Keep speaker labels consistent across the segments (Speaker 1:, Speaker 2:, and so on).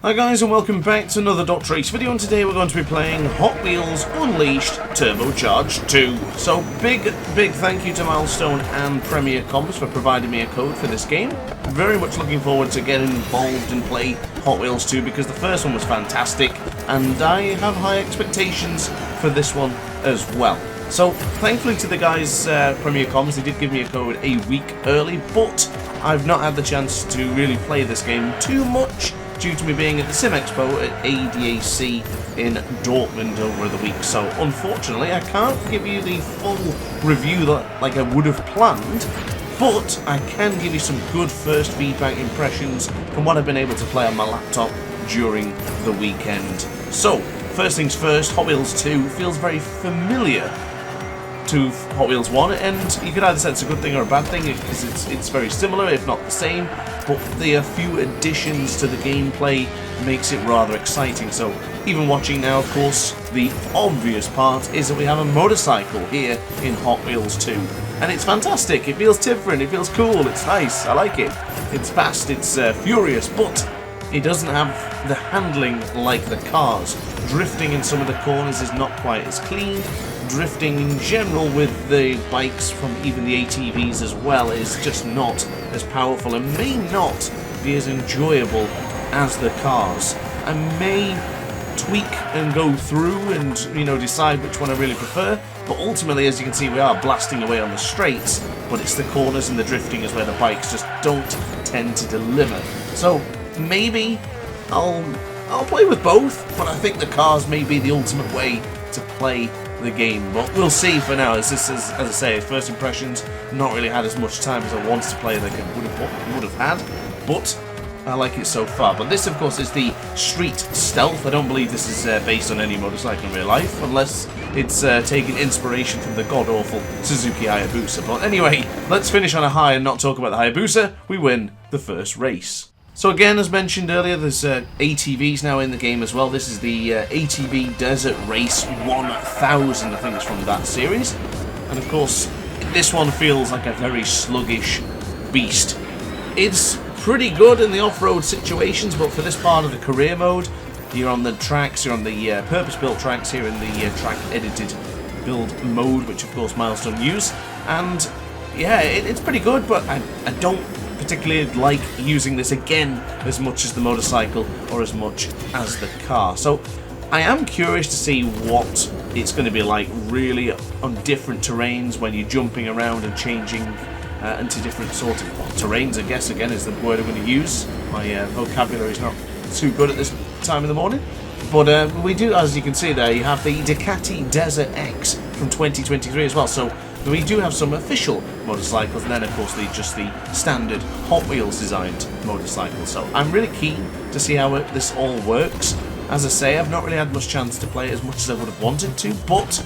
Speaker 1: Hi guys, and welcome back to another DrAce video, and today we're going to be playing Hot Wheels Unleashed Turbocharged 2. So big thank you to Milestone and Premier Comms for providing me a code for this game. Very much looking forward to getting involved and play Hot Wheels 2 because the first one was fantastic and I have high expectations for this one as well. So thankfully to the guys Premier Comms, they did give me a code a week early, but I've not had the chance to really play this game too much due to me being at the Sim Expo at DrAce in Dortmund over the week. So unfortunately I can't give you the full review like I would have planned, but I can give you some good first feedback impressions from what I've been able to play on my laptop during the weekend. So first things first, Hot Wheels 2 feels very familiar to Hot Wheels 1, and you could either say it's a good thing or a bad thing because it's very similar, if not the same, but the few additions to the gameplay makes it rather exciting. So even watching now, of course, the obvious part is that we have a motorcycle here in Hot Wheels 2, and it's fantastic. It feels different, it feels cool, it's nice, I like it. It's fast, it's furious, but it doesn't have the handling like the cars. Drifting in some of the corners is not quite as clean. Drifting in general with the bikes from even the ATVs as well is just not as powerful and may not be as enjoyable as the cars. I may tweak and go through and, you know, decide which one I really prefer, but ultimately, as you can see, we are blasting away on the straights, but it's the corners and the drifting is where the bikes just don't tend to deliver. So maybe I'll play with both, but I think the cars may be the ultimate way to play the game, but we'll see for now. As I say, first impressions, not really had as much time as I wanted to play like I would have had, but I like it so far. But this, of course, is the Street Stealth. I don't believe this is based on any motorcycle in real life, unless it's taking inspiration from the god-awful Suzuki Hayabusa. But anyway, let's finish on a high and not talk about the Hayabusa. We win the first race. So again, as mentioned earlier, there's ATVs now in the game as well. This is the ATV Desert Race 1000, I think it's from that series. And of course, this one feels like a very sluggish beast. It's pretty good in the off-road situations, but for this part of the career mode, you're on the tracks, you're on the purpose-built tracks here in the track-edited build mode, which of course Milestone use. And yeah, it's pretty good, but I don't particularly like using this again as much as the motorcycle or as much as the car. So I am curious to see what it's going to be like really on different terrains when you're jumping around and changing into different sort of terrains, I guess again is the word I'm going to use. My vocabulary is not too good at this time of the morning. But we do, as you can see there, you have the Ducati Desert X from 2023 as well. So we do have some official motorcycles, and then of course just the standard Hot Wheels designed motorcycles. So I'm really keen to see how this all works. As I say, I've not really had much chance to play it as much as I would have wanted to, but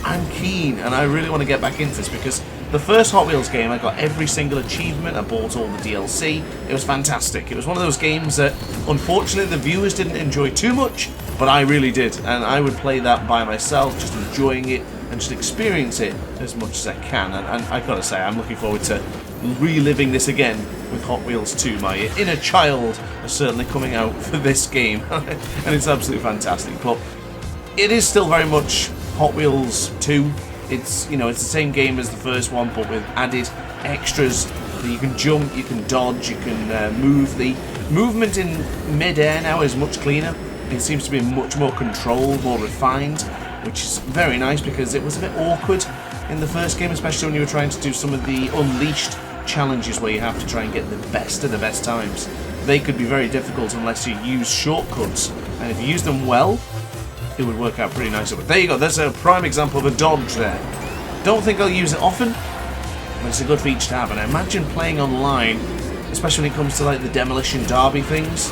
Speaker 1: I'm keen and I really want to get back into this because the first Hot Wheels game, I got every single achievement, I bought all the DLC, it was fantastic. It was one of those games that unfortunately the viewers didn't enjoy too much, but I really did, and I would play that by myself, just enjoying it and just experience it as much as I can. And I've got to say, I'm looking forward to reliving this again with Hot Wheels 2. My inner child is certainly coming out for this game, and it's absolutely fantastic. But it is still very much Hot Wheels 2. It's, you know, it's the same game as the first one, but with added extras. You can jump, you can dodge, you can move. The movement in mid-air now is much cleaner. It seems to be much more controlled, more refined, which is very nice because it was a bit awkward in the first game, especially when you were trying to do some of the Unleashed challenges where you have to try and get the best of the best times. They could be very difficult unless you use shortcuts, and if you use them well, it would work out pretty nicely. But there you go, there's a prime example of a dodge there. Don't think I'll use it often, but it's a good feature to have, and I imagine playing online, especially when it comes to like the Demolition Derby things,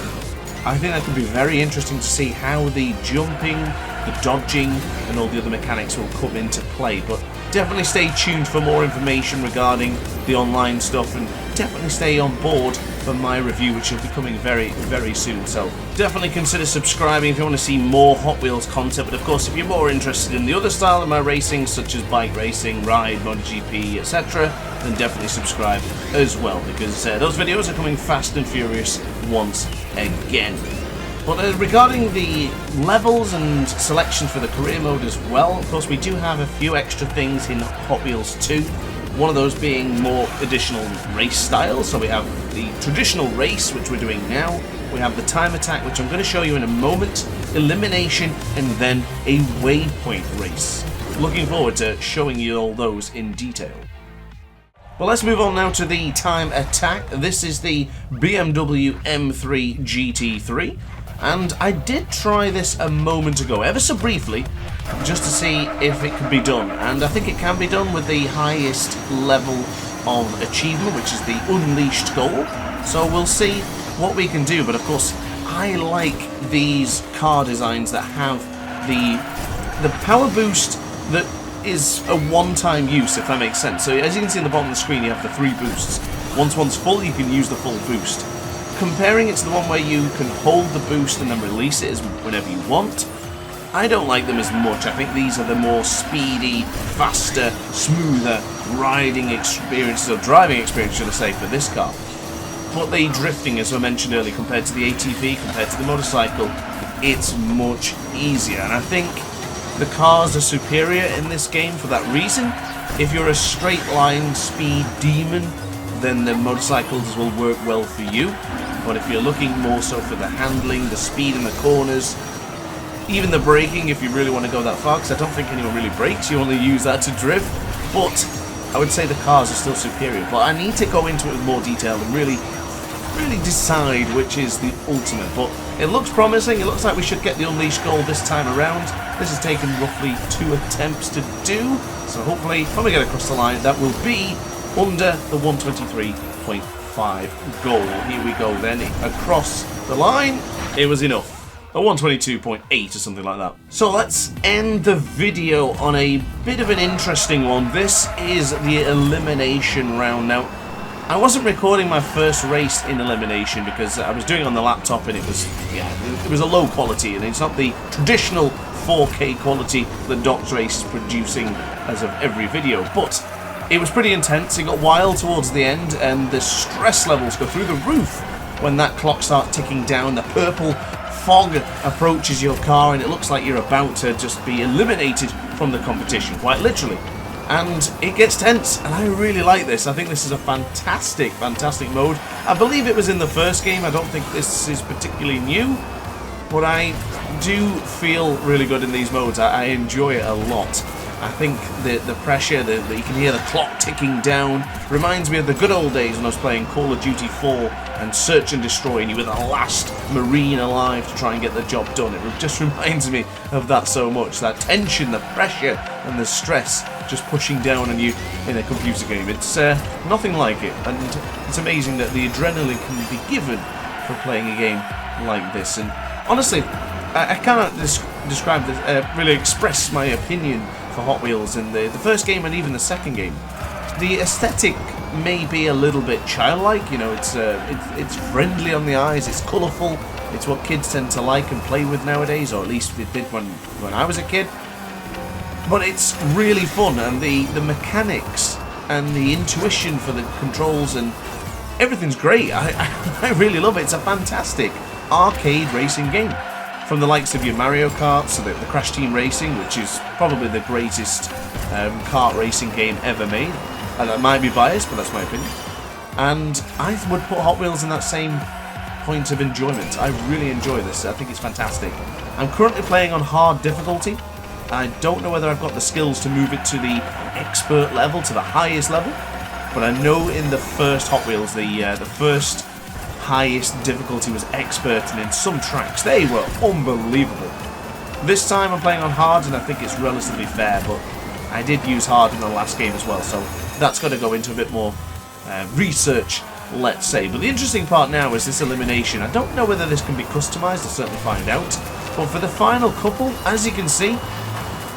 Speaker 1: I think that could be very interesting to see how the jumping, the dodging and all the other mechanics will come into play. But definitely stay tuned for more information regarding the online stuff, and definitely stay on board for my review, which will be coming very, very soon. So definitely consider subscribing if you want to see more Hot Wheels content. But of course, if you're more interested in the other style of my racing, such as bike racing, ride, MotoGP, etc., then definitely subscribe as well, because those videos are coming fast and furious once again. But regarding the levels and selections for the career mode as well, of course we do have a few extra things in Hot Wheels 2. One of those being more additional race styles. So we have the traditional race, which we're doing now. We have the time attack, which I'm going to show you in a moment, elimination, and then a waypoint race. Looking forward to showing you all those in detail. Well, let's move on now to the time attack. This is the BMW M3 GT3. And I did try this a moment ago, ever so briefly, just to see if it could be done. And I think it can be done with the highest level of achievement, which is the Unleashed goal. So we'll see what we can do. But of course, I like these car designs that have the power boost that is a one-time use, if that makes sense. So as you can see in the bottom of the screen, you have the 3 boosts. Once one's full, you can use the full boost. Comparing it to the one where you can hold the boost and then release it whenever you want, I don't like them as much. I think these are the more speedy, faster, smoother riding experiences, or driving experience, should I say, for this car. But the drifting, as I mentioned earlier, compared to the ATV, compared to the motorcycle, it's much easier. And I think the cars are superior in this game for that reason. If you're a straight line speed demon, then the motorcycles will work well for you. But if you're looking more so for the handling, the speed in the corners, even the braking, if you really want to go that far, because I don't think anyone really brakes, you only use that to drift. But I would say the cars are still superior. But I need to go into it with more detail and really decide which is the ultimate. But it looks promising. It looks like we should get the Unleashed goal this time around. This has taken roughly 2 attempts to do. So hopefully, when we get across the line, that will be under the 123.5 goal. Here we go then, across the line. It was enough. A 122.8 or something like that. So let's end the video on a bit of an interesting one. This is the elimination round. Now, I wasn't recording my first race in Elimination because I was doing it on the laptop and it was a low quality, and it's not the traditional 4K quality that DrAce is producing as of every video. But it was pretty intense. It got wild towards the end, and the stress levels go through the roof when that clock starts ticking down. The purple fog approaches your car, and it looks like you're about to just be eliminated from the competition, quite literally. And it gets tense, and I really like this. I think this is a fantastic, fantastic mode. I believe it was in the first game. I don't think this is particularly new, but I do feel really good in these modes. I enjoy it a lot. I think the pressure, you can hear the clock ticking down, reminds me of the good old days when I was playing Call of Duty 4 and Search and Destroy, and you were the last Marine alive to try and get the job done. It just reminds me of that so much. That tension, the pressure, and the stress just pushing down on you in a computer game. It's nothing like it, and it's amazing that the adrenaline can be given for playing a game like this. And honestly, I cannot describe this, really express my opinion for Hot Wheels in the first game and even the second game. The aesthetic may be a little bit childlike, you know, it's friendly on the eyes, it's colourful, it's what kids tend to like and play with nowadays, or at least it did when I was a kid. But it's really fun, and the mechanics and the intuition for the controls and everything's great. I really love it. It's a fantastic arcade racing game. From the likes of your Mario Kart, so the Crash Team Racing, which is probably the greatest kart racing game ever made. And that might be biased, but that's my opinion. And I would put Hot Wheels in that same point of enjoyment. I really enjoy this. I think it's fantastic. I'm currently playing on hard difficulty. I don't know whether I've got the skills to move it to the expert level, to the highest level. But I know in the first Hot Wheels, the first highest difficulty was expert, and in some tracks they were unbelievable. This time I'm playing on hard, and I think it's relatively fair, but I did use hard in the last game as well, so that's got to go into a bit more research, let's say. But the interesting part now is this elimination. I don't know whether this can be customized, I'll certainly find out. But for the final couple, as you can see,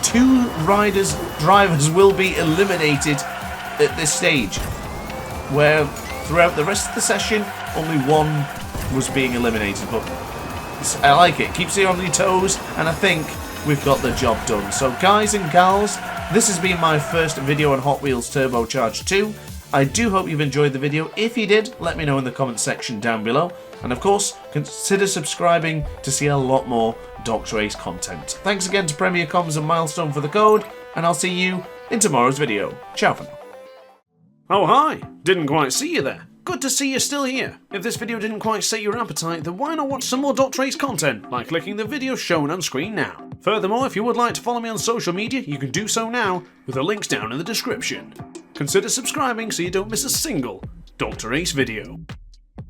Speaker 1: 2 drivers will be eliminated at this stage, where throughout the rest of the session only 1 was being eliminated. But I like it, keeps you on your toes, and I think we've got the job done. So guys and gals, this has been my first video on Hot Wheels Turbocharged 2. I do hope you've enjoyed the video. If you did, let me know in the comment section down below. And of course, consider subscribing to see a lot more DrAce content. Thanks again to Premier Comms and Milestone for the code, and I'll see you in tomorrow's video. Ciao for now. Oh hi! Didn't quite see you there. Good to see you're still here. If this video didn't quite set your appetite, then why not watch some more DrAce content by clicking the video shown on screen now. Furthermore, if you would like to follow me on social media, you can do so now with the links down in the description. Consider subscribing so you don't miss a single DrAce video.